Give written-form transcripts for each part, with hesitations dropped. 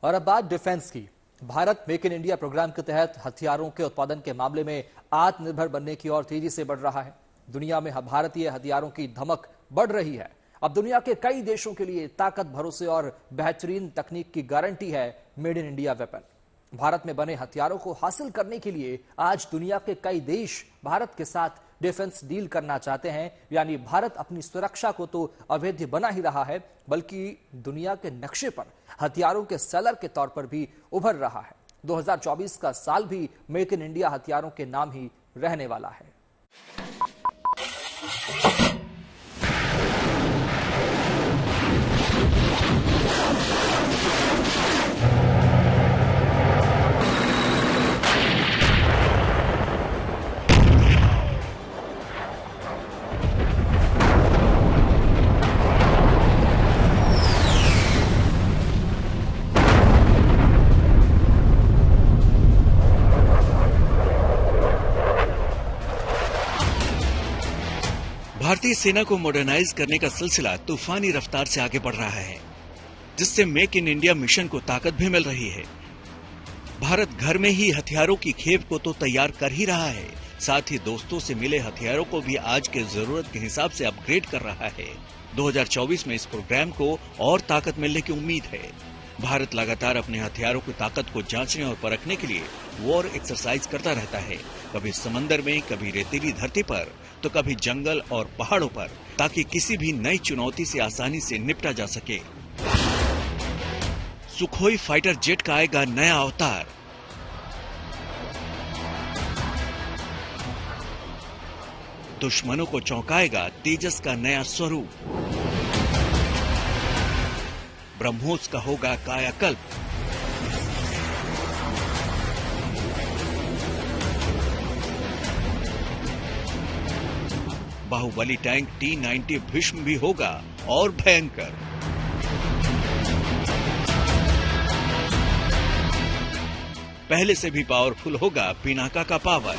और अब बात डिफेंस की। Bharat make in India programme के तहत हथियारों के उत्पादन के मामले में आत्मनिर्भर बनने की ओर तेजी से बढ़ रहा है। दुनिया में भारतीय हथियारों की धमक बढ़ रही है। अब दुनिया के कई देशों के लिए ताकत, भरोसे और बेहतरीन तकनीक की गारंटी है made in India weapon. Bharat में बने हथियारों को हासिल करने के लिए आज दुनिया के कई देश भारत के साथ डिफेंस डील करना चाहते हैं। यानी भारत अपनी सुरक्षा को तो अवैध बना ही रहा है, बल्कि दुनिया के नक्शे पर हथियारों के सेलर के तौर पर भी उभर रहा है। 2024 का साल भी मेक इन इंडिया हथियारों के नाम ही रहने वाला है। भारतीय सेना को मॉडर्नाइज करने का सिलसिला तूफानी रफ्तार से आगे बढ़ रहा है, जिससे मेक इन इंडिया मिशन को ताकत भी मिल रही है। भारत घर में ही हथियारों की खेप को तो तैयार कर ही रहा है, साथ ही दोस्तों से मिले हथियारों को भी आज के जरूरत के हिसाब से अपग्रेड कर रहा है। 2024 में इस प्रोग्राम को और ताकत मिलने की उम्मीद है। भारत लगातार अपने हथियारों की ताकत को जांचने और परखने के लिए वॉर एक्सरसाइज करता रहता है, कभी समंदर में, कभी रेतीली धरती पर, तो कभी जंगल और पहाड़ों पर, ताकि किसी भी नई चुनौती से आसानी से निपटा जा सके। सुखोई फाइटर जेट का आएगा नया अवतार। दुश्मनों को चौंकाएगा तेजस का नया स्वरूप। ब्रह्मोस का होगा कायाकल्प। बाहुबली टैंक T-90 भीष्म भी होगा और भयंकर। पहले से भी पावरफुल होगा पिनाका का पावर।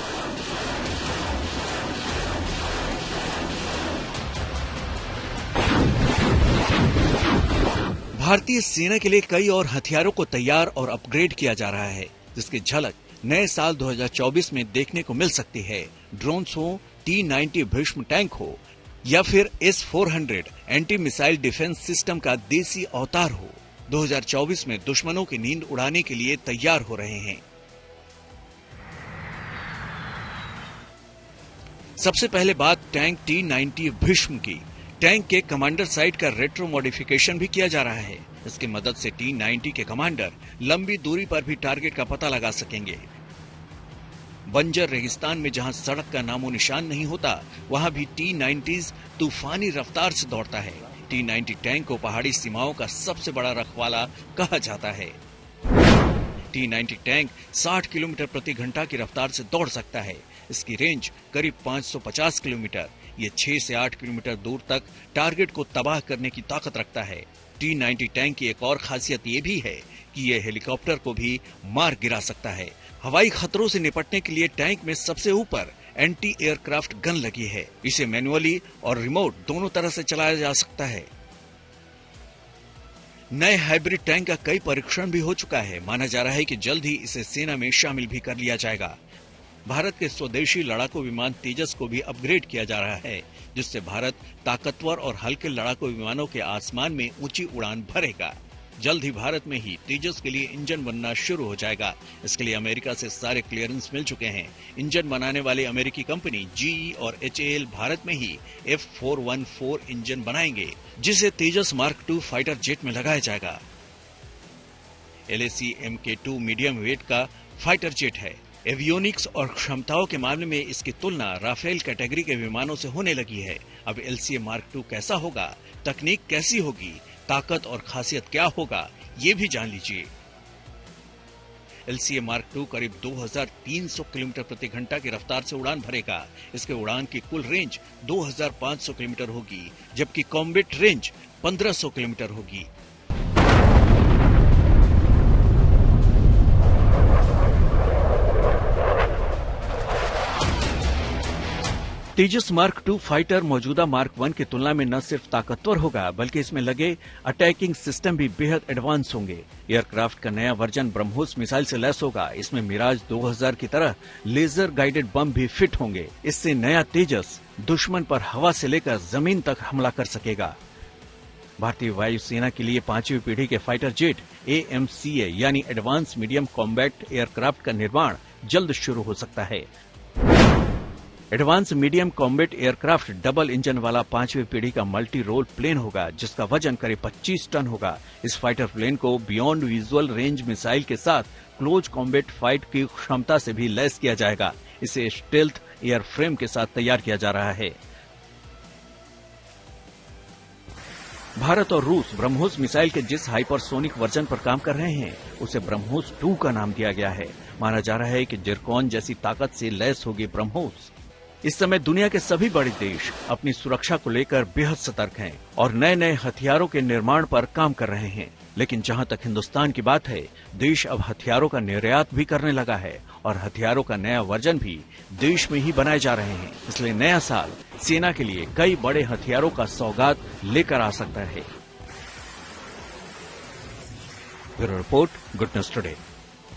भारतीय सेना के लिए कई और हथियारों को तैयार और अपग्रेड किया जा रहा है, जिसकी झलक नए साल 2024 में देखने को मिल सकती है। ड्रोन्स हो, T-90 भीष्म टैंक हो या फिर S-400 anti missile defence system का देसी अवतार हो, 2024 में दुश्मनों की नींद उड़ाने के लिए तैयार हो रहे हैं। सबसे पहले बात टैंक T-90 भीष्म की। टैंक के कमांडर साइड का रेट्रो मॉडिफिकेशन भी किया जा रहा है। इसकी मदद से T-90 के कमांडर लंबी दूरी पर भी टारगेट का पता लगा सकेंगे। बंजर रेगिस्तान में जहां सड़क का नामो निशान नहीं होता, वहां भी T-90 तूफानी रफ्तार से दौड़ता है। T-90 टैंक को पहाड़ी सीमाओं का सबसे बड़ा रखवाला कहा जाता है। T-90 टैंक 60 किलोमीटर प्रति घंटा की रफ्तार से दौड़ सकता है। इसकी रेंज करीब 550 किलोमीटर। ये 6 से 8 किलोमीटर दूर तक टारगेट को तबाह करने की ताकत रखता है। T-90 टैंक की एक और खासियत ये भी है कि ये हेलीकॉप्टर को भी मार गिरा सकता है। हवाई खतरों से निपटने के लिए टैंक में सबसे ऊपर एंटी एयरक्राफ्ट गन लगी है। इसे मैनुअली और रिमोट दोनों तरह से चलाया जा सकता है। नए हाइब्रिड टैंक का कई परीक्षण भी हो चुका है। माना जा रहा है कि जल्द ही इसे सेना में शामिल भी कर लिया जाएगा। भारत के स्वदेशी लड़ाकू विमान तेजस को भी अपग्रेड किया जा रहा है, जिससे भारत ताकतवर और हल्के लड़ाकू विमानों के आसमान में ऊंची उड़ान भरेगा। जल्द ही भारत में ही तेजस के लिए इंजन बनना शुरू हो जाएगा। इसके लिए अमेरिका से सारे क्लियरेंस मिल चुके हैं। इंजन बनाने वाली अमेरिकी कंपनी GE और HAL भारत में ही F414 इंजन बनाएंगे, जिसे तेजस मार्क II फाइटर जेट में लगाया जाएगा। LAC Mk2 मीडियम वेट का फाइटर जेट है। एवियोनिक्स और क्षमताओं के मामले में इसकी तुलना राफेल कैटेगरी के विमानों से होने लगी है। अब LCA मार्क II कैसा होगा, तकनीक कैसी होगी, ताकत और खासियत क्या होगा, ये भी जान लीजिए। LCA मार्क II करीब 2300 किलोमीटर प्रति घंटा की रफ्तार से उड़ान भरेगा। इसके उड़ान की कुल रेंज 2500 किलोमीटर होगी, जबकि कॉम्बैट रेंज 1500 किलोमीटर होगी। तेजस मार्क II फाइटर मौजूदा मार्क I की तुलना में न सिर्फ ताकतवर होगा बल्कि इसमें लगे अटैकिंग सिस्टम भी बेहद एडवांस होंगे। एयरक्राफ्ट का नया वर्जन ब्रह्मोस मिसाइल से लैस होगा। इसमें मिराज 2000 की तरह लेजर गाइडेड बम भी फिट होंगे। इससे नया तेजस दुश्मन पर हवा से लेकर जमीन तक हमला कर सकेगा। भारतीय वायुसेना के लिए 5वीं पीढ़ी के फाइटर जेट AMCA यानी एडवांस मीडियम कॉम्बैट एयरक्राफ्ट का निर्माण जल्द शुरू हो सकता है। Advance medium combat aircraft double engine वाला 5वीं पीढ़ी का मल्टी रोल प्लेन होगा, जिसका वजन करीब 25 टन होगा। इस फाइटर प्लेन को बियॉन्ड विजुअल रेंज मिसाइल के साथ क्लोज कॉम्बैट फाइट की क्षमता से भी लैस किया जाएगा। इसे स्टेल्थ एयरफ्रेम के साथ तैयार किया जा रहा है। भारत और रूस ब्रह्मोस मिसाइल के जिस हाइपरसोनिक वर्जन पर काम कर रहे हैं उसे ब्रह्मोस 2 का नाम दिया गया है। माना जा रहा है कि जिरकॉन जैसी ताकत से लैस होगी ब्रह्मोस। इस समय दुनिया के सभी बड़े देश अपनी सुरक्षा को लेकर बेहद सतर्क हैं और नए नए हथियारों के निर्माण पर काम कर रहे हैं। लेकिन जहां तक हिंदुस्तान की बात है, देश अब हथियारों का निर्यात भी करने लगा है और हथियारों का नया वर्जन भी देश में ही बनाए जा रहे हैं। इसलिए नया साल सेना के लिए कई बड़े हथियारों का सौगात लेकर आ सकता है। Bureau report, good news today.